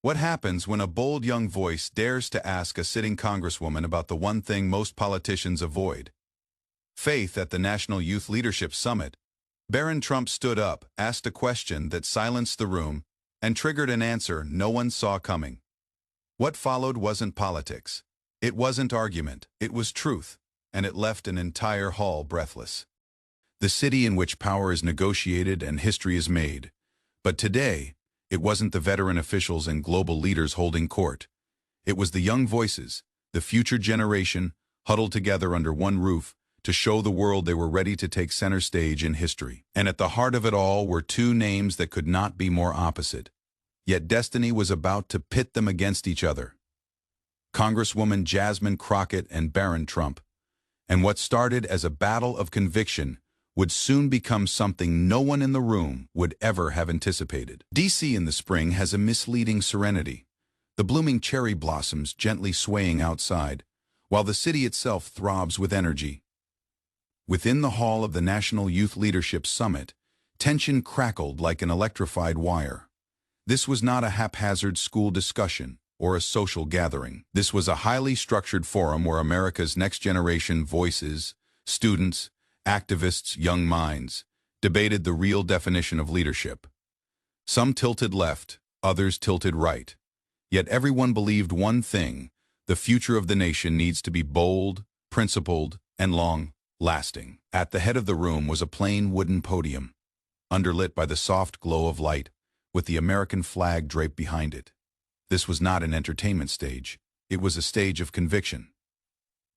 What happens when a bold young voice dares to ask a sitting congresswoman about the one thing most politicians avoid? Faith. At the National Youth Leadership Summit, Barron Trump stood up, asked a question that silenced the room, and triggered an answer no one saw coming. What followed wasn't politics. It wasn't argument. It was truth, and it left an entire hall breathless. The city in which power is negotiated and history is made. But today, it wasn't the veteran officials and global leaders holding court. It was the young voices, the future generation, huddled together under one roof to show the world they were ready to take center stage in history. And at the heart of it all were two names that could not be more opposite. Yet destiny was about to pit them against each other. Congresswoman Jasmine Crockett and Barron Trump. And what started as a battle of conviction would soon become something no one in the room would ever have anticipated. D.C. in the spring has a misleading serenity, the blooming cherry blossoms gently swaying outside, while the city itself throbs with energy. Within the hall of the National Youth Leadership Summit, tension crackled like an electrified wire. This was not a haphazard school discussion or a social gathering. This was a highly structured forum where America's next generation voices, students, activists, young minds, debated the real definition of leadership. Some tilted left, others tilted right. Yet everyone believed one thing: the future of the nation needs to be bold, principled, and long-lasting. At the head of the room was a plain wooden podium, underlit by the soft glow of light, with the American flag draped behind it. This was not an entertainment stage. It was a stage of conviction.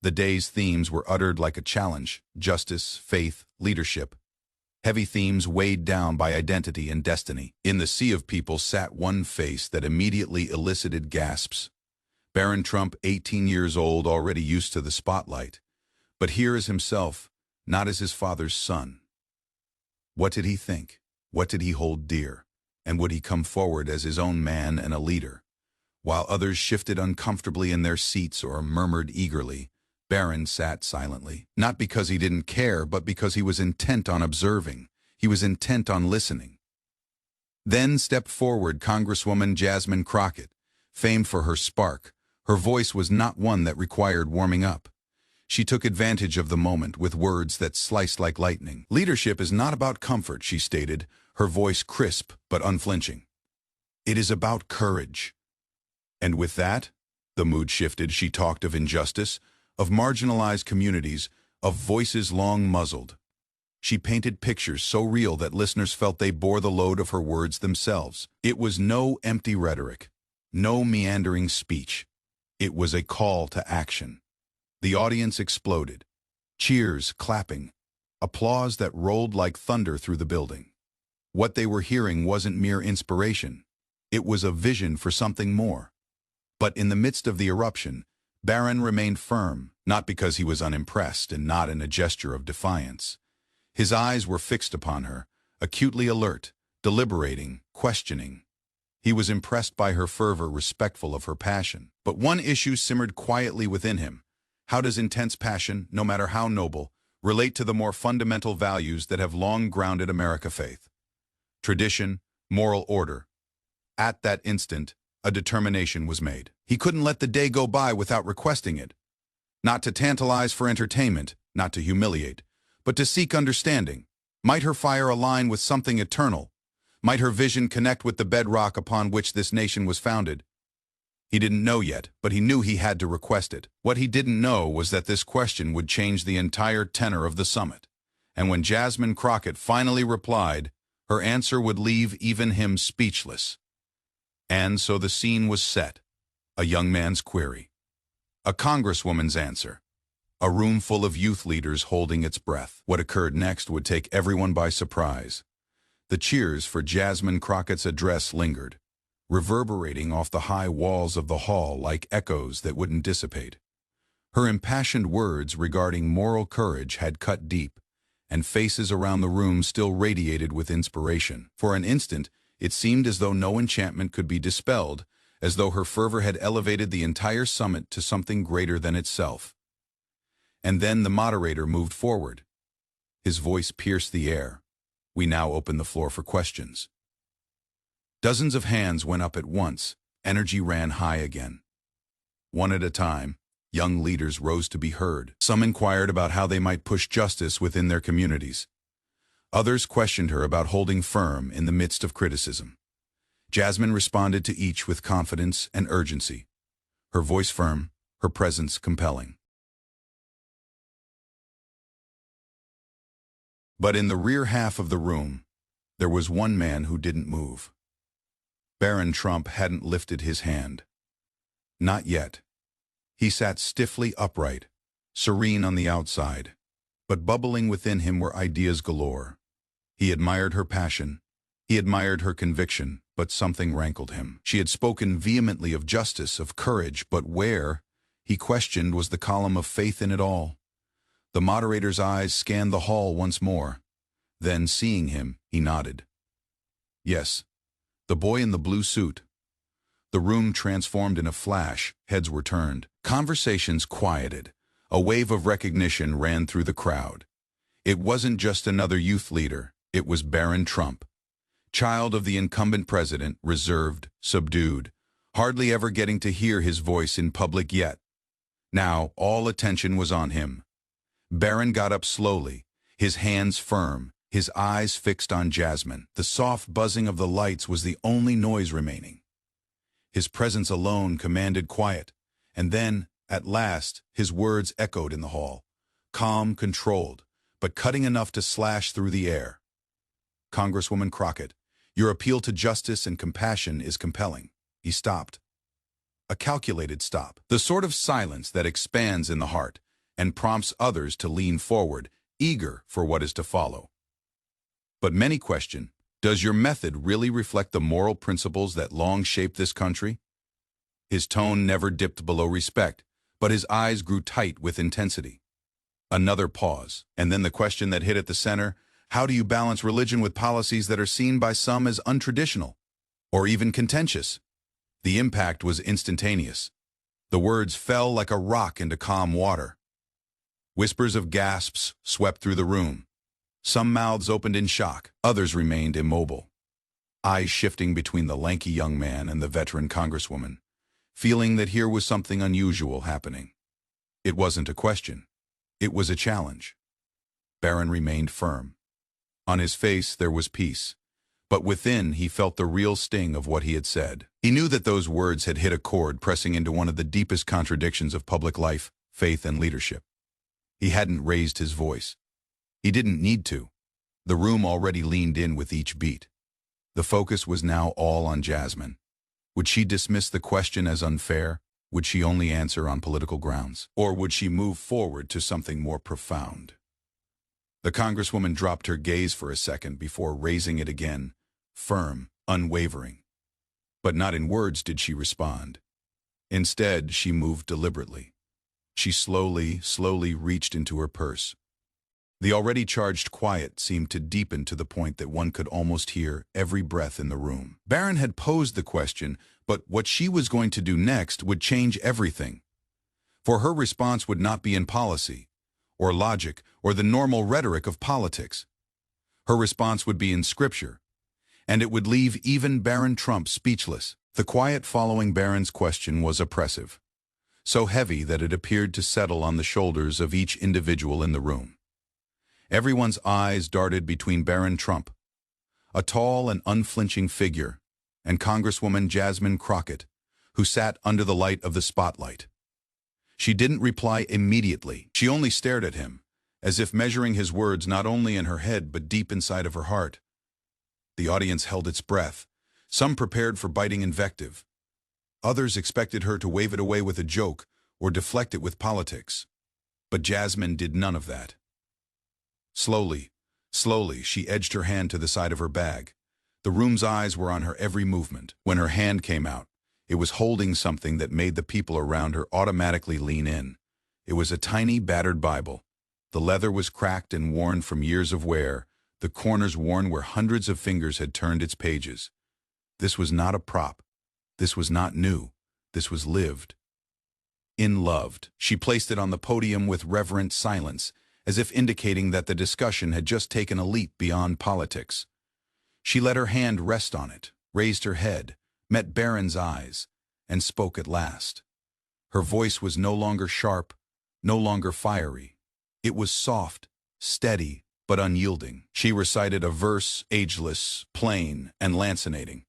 The day's themes were uttered like a challenge: justice, faith, leadership. Heavy themes weighed down by identity and destiny. In the sea of people sat one face that immediately elicited gasps. Barron Trump, 18 years old, already used to the spotlight. But here is himself, not as his father's son. What did he think? What did he hold dear? And would he come forward as his own man and a leader? While others shifted uncomfortably in their seats or murmured eagerly, Barron sat silently, not because he didn't care, but because he was intent on observing. He was intent on listening. Then stepped forward Congresswoman Jasmine Crockett, famed for her spark. Her voice was not one that required warming up. She took advantage of the moment with words that sliced like lightning. Leadership is not about comfort, she stated, her voice crisp but unflinching. It is about courage. And with that, the mood shifted. She talked of injustice, of marginalized communities, of voices long muzzled. She painted pictures so real that listeners felt they bore the load of her words themselves. It was no empty rhetoric, no meandering speech. It was a call to action. The audience exploded. Cheers, clapping, applause that rolled like thunder through the building. What they were hearing wasn't mere inspiration. It was a vision for something more. But in the midst of the eruption, Barron remained firm, not because he was unimpressed and not in a gesture of defiance. His eyes were fixed upon her, acutely alert, deliberating, questioning. He was impressed by her fervor, respectful of her passion. But one issue simmered quietly within him. How does intense passion, no matter how noble, relate to the more fundamental values that have long grounded American faith? Tradition, moral order. At that instant, a determination was made. He couldn't let the day go by without requesting it. Not to tantalize for entertainment, not to humiliate, but to seek understanding. Might her fire align with something eternal? Might her vision connect with the bedrock upon which this nation was founded? He didn't know yet, but he knew he had to request it. What he didn't know was that this question would change the entire tenor of the summit. And when Jasmine Crockett finally replied, her answer would leave even him speechless. And so the scene was set. A young man's query. A congresswoman's answer. A room full of youth leaders holding its breath. What occurred next would take everyone by surprise. The cheers for Jasmine Crockett's address lingered, reverberating off the high walls of the hall like echoes that wouldn't dissipate. Her impassioned words regarding moral courage had cut deep, and faces around the room still radiated with inspiration. For an instant, it seemed as though no enchantment could be dispelled, as though her fervor had elevated the entire summit to something greater than itself. And then the moderator moved forward. His voice pierced the air. We now open the floor for questions. Dozens of hands went up at once, Energy ran high again. One at a time, young leaders rose to be heard. Some inquired about how they might push justice within their communities. Others questioned her about holding firm in the midst of criticism. Jasmine responded to each with confidence and urgency, her voice firm, her presence compelling. But in the rear half of the room, there was one man who didn't move. Barron Trump hadn't lifted his hand. Not yet. He sat stiffly upright, serene on the outside, but bubbling within him were ideas galore. He admired her passion. He admired her conviction, but something rankled him. She had spoken vehemently of justice, of courage, but where, he questioned, was the column of faith in it all? The moderator's eyes scanned the hall once more. Then, seeing him, he nodded. Yes, the boy in the blue suit. The room transformed in a flash, heads were turned. Conversations quieted. A wave of recognition ran through the crowd. It wasn't just another youth leader, it was Barron Trump. Child of the incumbent president, reserved, subdued, hardly ever getting to hear his voice in public yet. Now, all attention was on him. Barron got up slowly, his hands firm, his eyes fixed on Jasmine. The soft buzzing of the lights was the only noise remaining. His presence alone commanded quiet, and then, at last, his words echoed in the hall, calm, controlled, but cutting enough to slash through the air. Congresswoman Crockett, your appeal to justice and compassion is compelling. He stopped. A calculated stop, the sort of silence that expands in the heart and prompts others to lean forward, eager for what is to follow. But many question, does your method really reflect the moral principles that long shaped this country? His tone never dipped below respect, but his eyes grew tight with intensity. Another pause, and then the question that hit at the center, how do you balance religion with policies that are seen by some as untraditional, or even contentious? The impact was instantaneous. The words fell like a rock into calm water. Whispers of gasps swept through the room. Some mouths opened in shock, others remained immobile, eyes shifting between the lanky young man and the veteran congresswoman, feeling that here was something unusual happening. It wasn't a question. It was a challenge. Barron remained firm. On his face there was peace, but within he felt the real sting of what he had said. He knew that those words had hit a chord pressing into one of the deepest contradictions of public life, faith and leadership. He hadn't raised his voice. He didn't need to. The room already leaned in with each beat. The focus was now all on Jasmine. Would she dismiss the question as unfair? Would she only answer on political grounds? Or would she move forward to something more profound? The congresswoman dropped her gaze for a second before raising it again, firm, unwavering. But not in words did she respond. Instead, she moved deliberately. She slowly reached into her purse. The already charged quiet seemed to deepen to the point that one could almost hear every breath in the room. Barron had posed the question, but what she was going to do next would change everything. For her response would not be in policy, or logic, or the normal rhetoric of politics. Her response would be in scripture, and it would leave even Barron Trump speechless. The quiet following Barron's question was oppressive, so heavy that it appeared to settle on the shoulders of each individual in the room. Everyone's eyes darted between Barron Trump, a tall and unflinching figure, and Congresswoman Jasmine Crockett, who sat under the light of the spotlight. She didn't reply immediately. She only stared at him, as if measuring his words not only in her head but deep inside of her heart. The audience held its breath, some prepared for biting invective. Others expected her to wave it away with a joke or deflect it with politics. But Jasmine did none of that. Slowly, she edged her hand to the side of her bag. The room's eyes were on her every movement. When her hand came out, it was holding something that made the people around her automatically lean in. It was a tiny, battered Bible. The leather was cracked and worn from years of wear, the corners worn where hundreds of fingers had turned its pages. This was not a prop. This was not new. This was lived. Loved. She placed it on the podium with reverent silence, as if indicating that the discussion had just taken a leap beyond politics. She let her hand rest on it, raised her head, met Barron's eyes, and spoke at last. Her voice was no longer sharp, no longer fiery. It was soft, steady, but unyielding. She recited a verse, ageless, plain, and lancinating.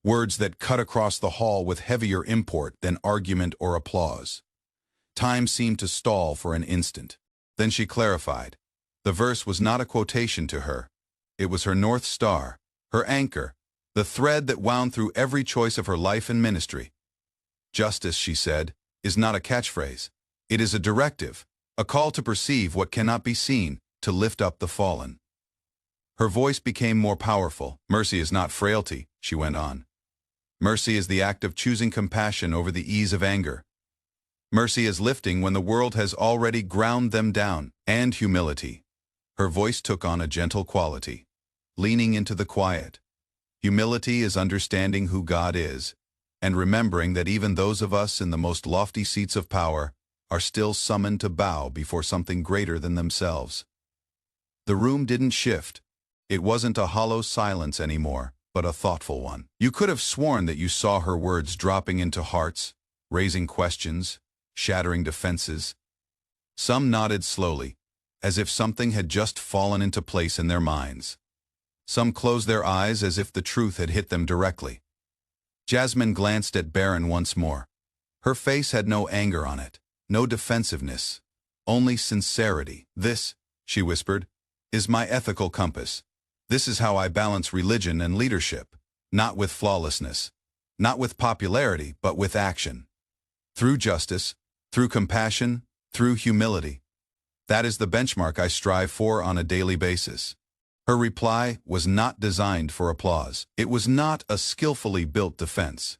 Words that cut across the hall with heavier import than argument or applause. Time seemed to stall for an instant. Then she clarified. The verse was not a quotation to her. It was her North Star, her anchor, the thread that wound through every choice of her life and ministry. Justice, she said, is not a catchphrase. It is a directive, a call to perceive what cannot be seen, to lift up the fallen. Her voice became more powerful. Mercy is not frailty, she went on. Mercy is the act of choosing compassion over the ease of anger. Mercy is lifting when the world has already ground them down, and humility. Her voice took on a gentle quality, leaning into the quiet. Humility is understanding who God is, and remembering that even those of us in the most lofty seats of power are still summoned to bow before something greater than themselves. The room didn't shift. It wasn't a hollow silence anymore, but a thoughtful one. You could have sworn that you saw her words dropping into hearts, raising questions, shattering defenses. Some nodded slowly, as if something had just fallen into place in their minds. Some closed their eyes as if the truth had hit them directly. Jasmine glanced at Barron once more. Her face had no anger on it, no defensiveness, only sincerity. This, she whispered, is my ethical compass. This is how I balance religion and leadership, not with flawlessness, not with popularity, but with action. Through justice, through compassion, through humility. That is the benchmark I strive for on a daily basis. Her reply was not designed for applause. It was not a skillfully built defense.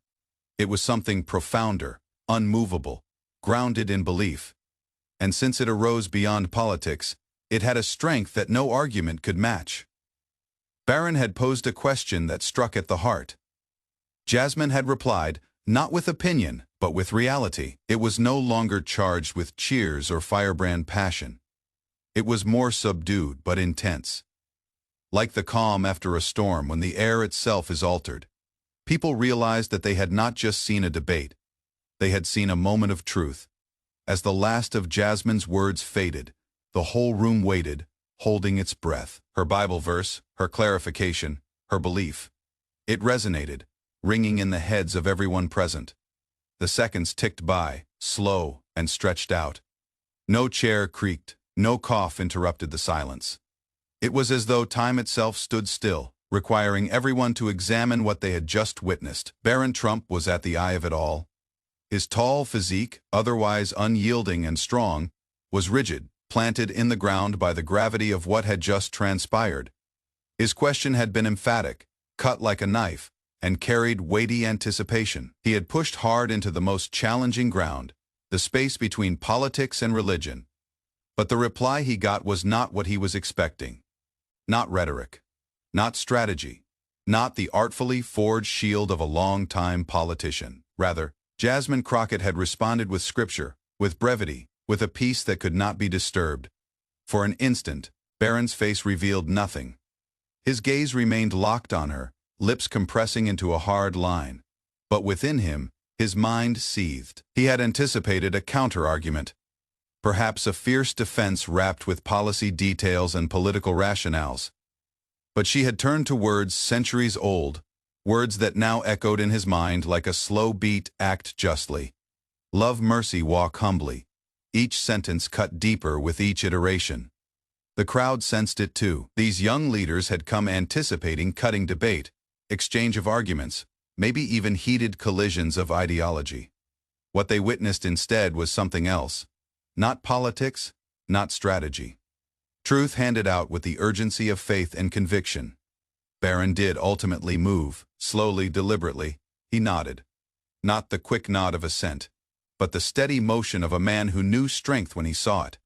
It was something profounder, unmovable, grounded in belief. And since it arose beyond politics, it had a strength that no argument could match. Barron had posed a question that struck at the heart. Jasmine had replied, not with opinion, but with reality. It was no longer charged with cheers or firebrand passion. It was more subdued but intense. Like the calm after a storm when the air itself is altered, people realized that they had not just seen a debate, they had seen a moment of truth. As the last of Jasmine's words faded, the whole room waited, holding its breath. Her Bible verse, her clarification, her belief. It resonated, ringing in the heads of everyone present. The seconds ticked by, slow and stretched out. No chair creaked, no cough interrupted the silence. It was as though time itself stood still, requiring everyone to examine what they had just witnessed. Barron Trump was at the eye of it all. His tall physique, otherwise unyielding and strong, was rigid, planted in the ground by the gravity of what had just transpired. His question had been emphatic, cut like a knife, and carried weighty anticipation. He had pushed hard into the most challenging ground, the space between politics and religion. But the reply he got was not what he was expecting. Not rhetoric, not strategy, not the artfully forged shield of a long-time politician. Rather, Jasmine Crockett had responded with scripture, with brevity, with a peace that could not be disturbed. For an instant, Barron's face revealed nothing. His gaze remained locked on her, lips compressing into a hard line. But within him, his mind seethed. He had anticipated a counter-argument, perhaps a fierce defense wrapped with policy details and political rationales. But she had turned to words centuries old, words that now echoed in his mind like a slow beat, act justly. Love mercy, walk humbly. Each sentence cut deeper with each iteration. The crowd sensed it too. These young leaders had come anticipating cutting debate, exchange of arguments, maybe even heated collisions of ideology. What they witnessed instead was something else. Not politics, not strategy. Truth handed out with the urgency of faith and conviction. Barron did ultimately move, slowly, deliberately. He nodded. Not the quick nod of assent, but the steady motion of a man who knew strength when he saw it.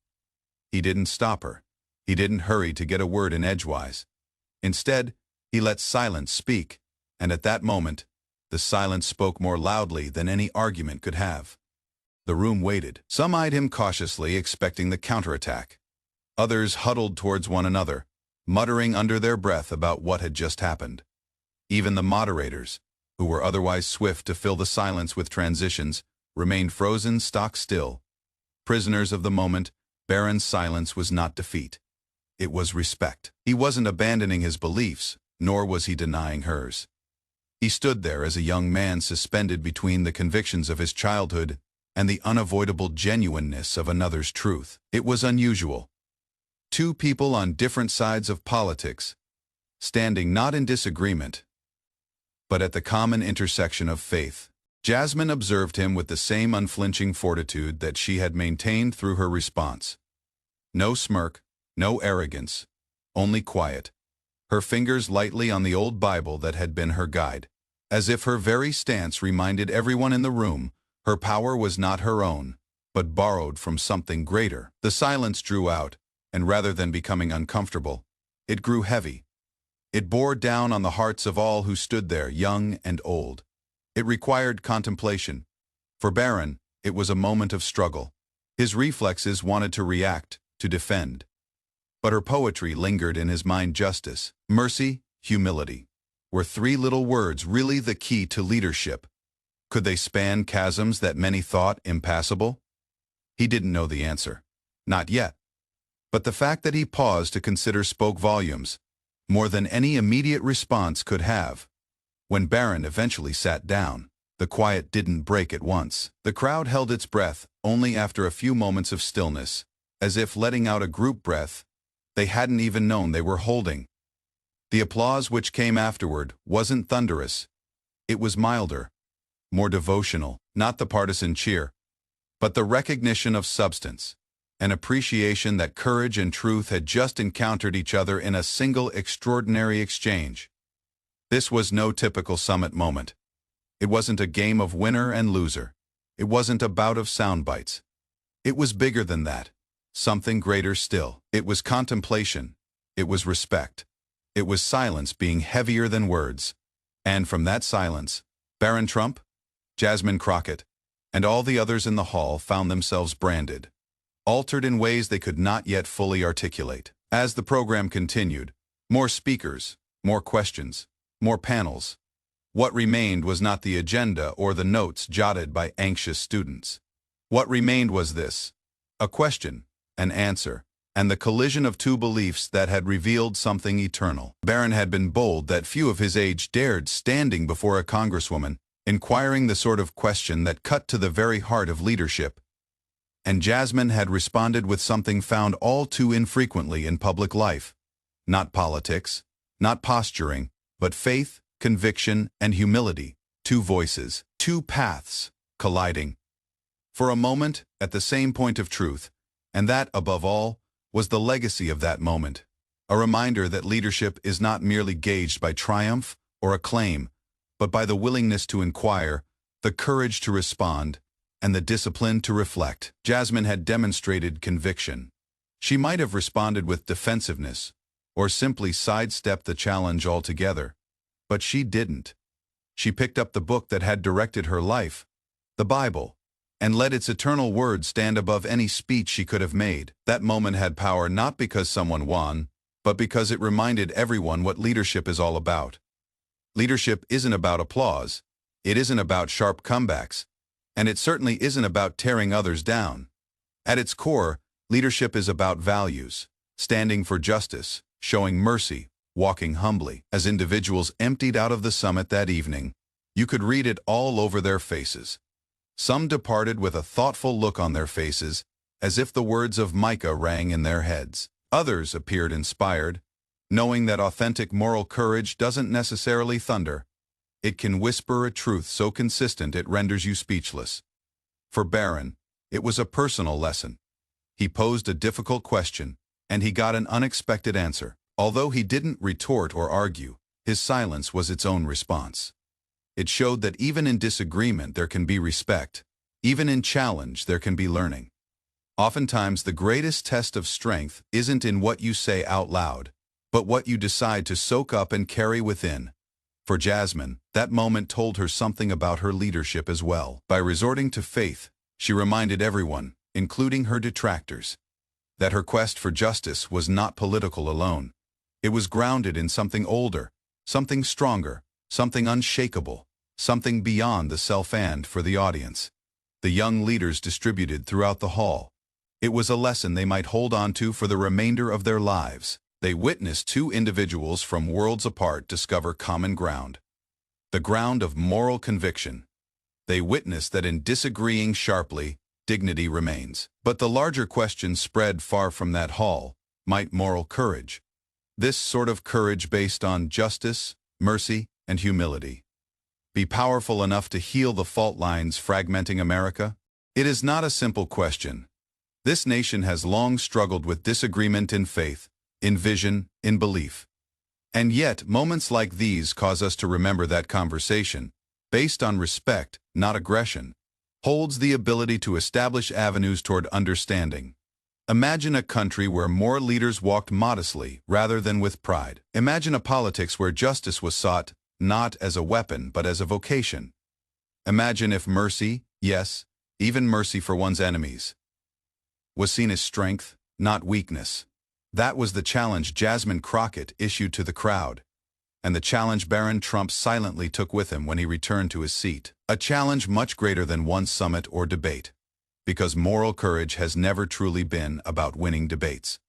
He didn't stop her. He didn't hurry to get a word in edgewise. Instead, he let silence speak, and at that moment, the silence spoke more loudly than any argument could have. The room waited. Some eyed him cautiously, expecting the counterattack. Others huddled towards one another, muttering under their breath about what had just happened. Even the moderators, who were otherwise swift to fill the silence with transitions, remained frozen stock-still. Prisoners of the moment, Barron's silence was not defeat. It was respect. He wasn't abandoning his beliefs, nor was he denying hers. He stood there as a young man suspended between the convictions of his childhood and the unavoidable genuineness of another's truth. It was unusual. Two people on different sides of politics, standing not in disagreement, but at the common intersection of faith. Jasmine observed him with the same unflinching fortitude that she had maintained through her response. No smirk, no arrogance, only quiet, her fingers lightly on the old Bible that had been her guide. As if her very stance reminded everyone in the room her power was not her own, but borrowed from something greater. The silence drew out, and rather than becoming uncomfortable, it grew heavy. It bore down on the hearts of all who stood there, young and old. It required contemplation. For Barron, it was a moment of struggle. His reflexes wanted to react, to defend. But her poetry lingered in his mind. Justice, mercy, humility. Were three little words really the key to leadership? Could they span chasms that many thought impassable? He didn't know the answer. Not yet. But the fact that he paused to consider spoke volumes, more than any immediate response could have. When Barron eventually sat down, the quiet didn't break at once. The crowd held its breath only after a few moments of stillness, as if letting out a group breath they hadn't even known they were holding. The applause which came afterward wasn't thunderous. It was milder, more devotional, not the partisan cheer, but the recognition of substance, an appreciation that courage and truth had just encountered each other in a single extraordinary exchange. This was no typical summit moment. It wasn't a game of winner and loser. It wasn't a bout of sound bites. It was bigger than that, something greater still. It was contemplation. It was respect. It was silence being heavier than words. And from that silence, Barron Trump, Jasmine Crockett, and all the others in the hall found themselves branded, altered in ways they could not yet fully articulate. As the program continued, more speakers, more questions, more panels. What remained was not the agenda or the notes jotted by anxious students. What remained was this: a question, an answer, and the collision of two beliefs that had revealed something eternal. Barron had been bold that few of his age dared, standing before a congresswoman, inquiring the sort of question that cut to the very heart of leadership. And Jasmine had responded with something found all too infrequently in public life. Not politics, not posturing, but faith, conviction, and humility. Two voices, two paths, colliding. For a moment, at the same point of truth, and that, above all, was the legacy of that moment. A reminder that leadership is not merely gauged by triumph or acclaim, but by the willingness to inquire, the courage to respond, and the discipline to reflect. Jasmine had demonstrated conviction. She might have responded with defensiveness, or simply sidestepped the challenge altogether. But she didn't. She picked up the book that had directed her life, the Bible, and let its eternal words stand above any speech she could have made. That moment had power not because someone won, but because it reminded everyone what leadership is all about. Leadership isn't about applause, it isn't about sharp comebacks, and it certainly isn't about tearing others down. At its core, leadership is about values, standing for justice, showing mercy, walking humbly. As individuals emptied out of the summit that evening, you could read it all over their faces. Some departed with a thoughtful look on their faces, as if the words of Micah rang in their heads. Others appeared inspired, knowing that authentic moral courage doesn't necessarily thunder. It can whisper a truth so consistent it renders you speechless. For Barron, it was a personal lesson. He posed a difficult question, and he got an unexpected answer. Although he didn't retort or argue, his silence was its own response. It showed that even in disagreement there can be respect. Even in challenge there can be learning. Oftentimes the greatest test of strength isn't in what you say out loud, but what you decide to soak up and carry within. For Jasmine, that moment told her something about her leadership as well. By resorting to faith, she reminded everyone, including her detractors, that her quest for justice was not political alone. It was grounded in something older, something stronger, something unshakable, something beyond the self and for the audience. The young leaders distributed throughout the hall. It was a lesson they might hold on to for the remainder of their lives. They witnessed two individuals from worlds apart discover common ground. The ground of moral conviction. They witnessed that in disagreeing sharply, dignity remains. But the larger question spread far from that hall: might moral courage, this sort of courage based on justice, mercy, and humility, be powerful enough to heal the fault lines fragmenting America? It is not a simple question. This nation has long struggled with disagreement in faith, in vision, in belief. And yet, moments like these cause us to remember that conversation, based on respect, not aggression, holds the ability to establish avenues toward understanding. Imagine a country where more leaders walked modestly rather than with pride. Imagine a politics where justice was sought not as a weapon but as a vocation. Imagine if mercy, yes, even mercy for one's enemies, was seen as strength, not weakness. That was the challenge Jasmine Crockett issued to the crowd, and the challenge Barron Trump silently took with him when he returned to his seat. A challenge much greater than one summit or debate, because moral courage has never truly been about winning debates.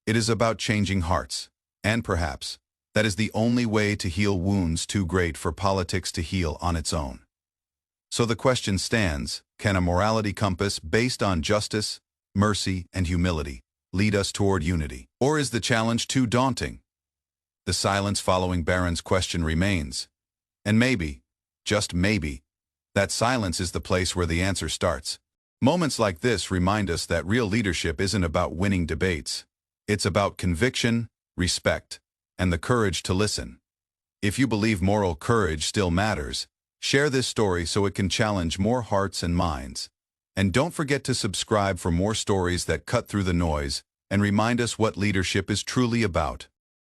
It is about changing hearts, and perhaps that is the only way to heal wounds too great for politics to heal on its own. So the question stands: can a morality compass based on justice, mercy, and humility lead us toward unity? Or is the challenge too daunting? The silence following Barron's question remains. And maybe, just maybe, that silence is the place where the answer starts. Moments like this remind us that real leadership isn't about winning debates. It's about conviction, respect, and the courage to listen. If you believe moral courage still matters, share this story so it can challenge more hearts and minds. And don't forget to subscribe for more stories that cut through the noise and remind us what leadership is truly about.